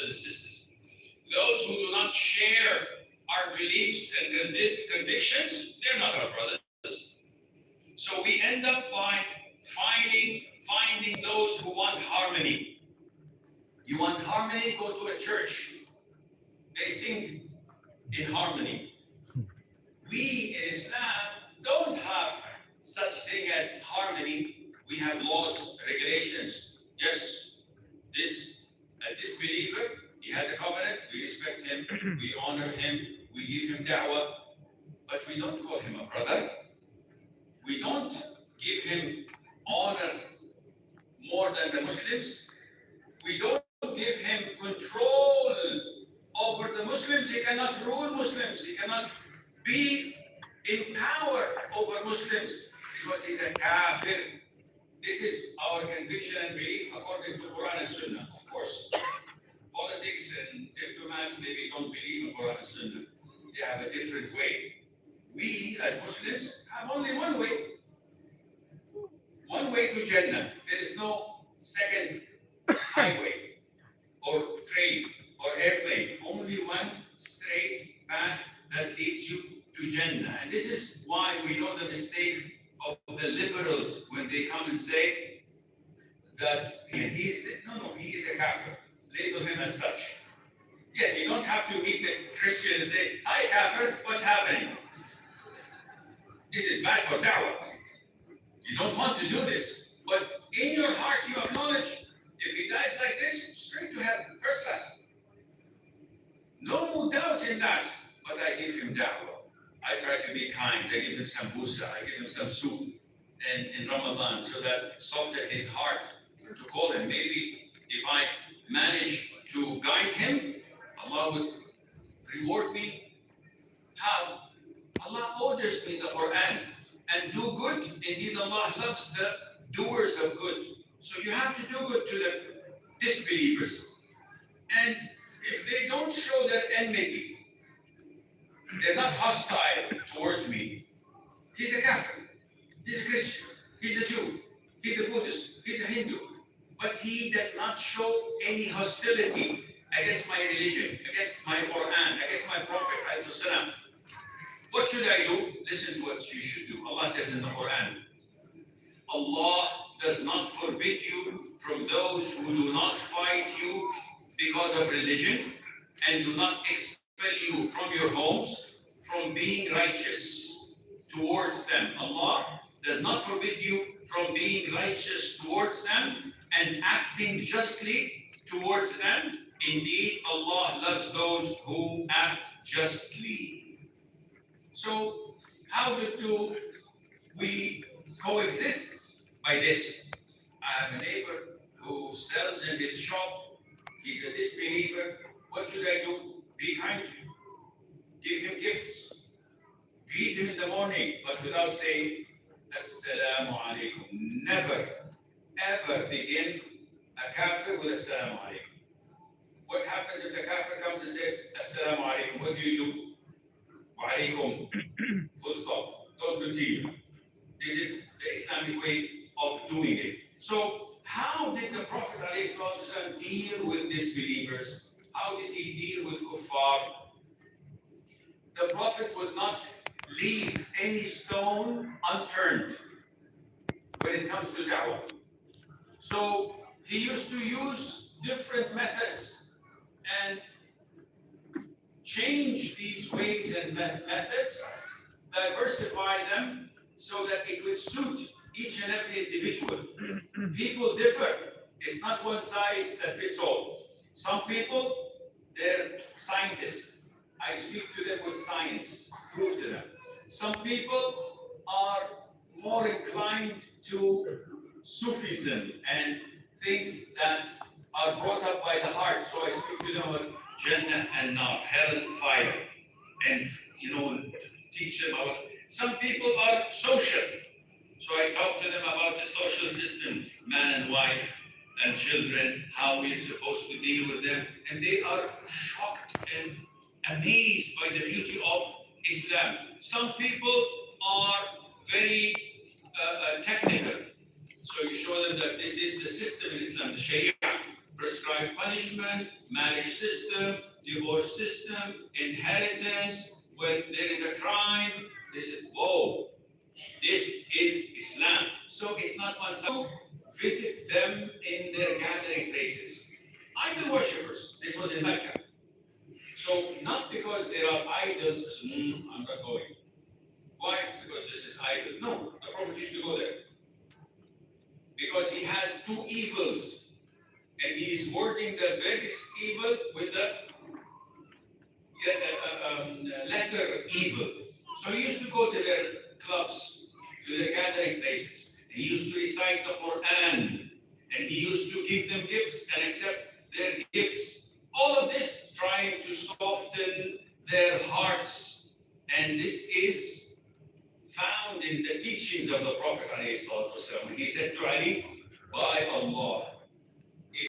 brothers and sisters. Those who do not share our beliefs and convictions, they're not our brothers. So we end up by finding those who want harmony. You want harmony? Go to a church. They sing in harmony. We in Islam don't have such thing as harmony. We have laws, regulations. Yes, this believer, he has a covenant, we respect him, we honor him, we give him da'wah, but we don't call him a brother. We don't give him honor more than the Muslims. We don't give him control over the Muslims. He cannot rule Muslims. He cannot be in power over Muslims because he's a kafir. This is our conviction and belief according to Quran and Sunnah. Of course, politics and diplomats maybe don't believe in Quran and Sunnah. They have a different way. We as Muslims have only one way. One way to Jannah. There is no second highway or train or airplane. Only one straight path that leads you to Jannah. And this is why we know the mistake of the liberals when they come and say that he is a kafir. Label him as such. Yes, you don't have to meet the Christian and say, hi kafir, what's happening? This is bad for da'wah. You don't want to do this. But in your heart you acknowledge, if he dies like this, straight to heaven, first class. No doubt in that. But I give him da'wah. I try to be kind. I give him some busa. I give him some soup in Ramadan so that soften his heart to call him. Maybe if I manage to guide him, Allah would reward me. How? Allah orders me in the Quran and do good. Indeed, Allah loves the doers of good. So you have to do good to the disbelievers. And if they don't show that enmity, they're not hostile towards me. He's a kafir, he's a Christian, he's a Jew, he's a Buddhist, he's a Hindu. But he does not show any hostility against my religion, against my Quran, against my Prophet. What should I do? Listen to what you should do. Allah says in the Quran, Allah does not forbid you from those who do not fight you because of religion and do not expel you from your homes from being righteous towards them. Allah does not forbid you from being righteous towards them and acting justly towards them. Indeed, Allah loves those who act justly. So, how do we coexist? By this. I have a neighbor who sells in his shop. He's a disbeliever. What should I do? Be kind to him. Give him gifts. Greet him in the morning, but without saying, Assalamu alaikum. Never, ever begin a kafir with Assalamu alaikum. What happens if the kafir comes and says, Assalamu alaikum? What do? Wa alaikum. Full stop. Don't continue. This is the Islamic way of doing it. So, how did the Prophet ﷺ deal with disbelievers? How did he deal with kuffar? The Prophet would not leave any stone unturned when it comes to da'wah. So he used to use different methods and change these ways and methods, diversify them so that it would suit each and every individual. People differ. It's not one size that fits all. Some people, they're scientists. I speak to them with science, prove to them. Some people are more inclined to Sufism and things that are brought up by the heart. So I speak to them about Jannah and Nar, hell and fire, and teach them about. Some people are social. So I talk to them about the social system, man and wife and children, how we're supposed to deal with them. And they are shocked and amazed by the beauty of Islam. Some people are very technical. So you show them that this is the system in Islam, the Sharia. prescribed punishment, marriage system, divorce system, inheritance. When there is a crime, they say, whoa, this is Islam. So it's not one side. Visit them in their gathering places. Idol worshippers. This was in Mecca. So not because there are idols, I'm not going. Why? Because this is idol. No, the Prophet used to go there. Because he has two evils. And he is wording the biggest evil with the lesser evil. So he used to go to their clubs, to their gathering places. He used to recite the Quran. And he used to give them gifts and accept their gifts. All of this trying to soften their hearts. And this is found in the teachings of the Prophet ﷺ. He said to Ali,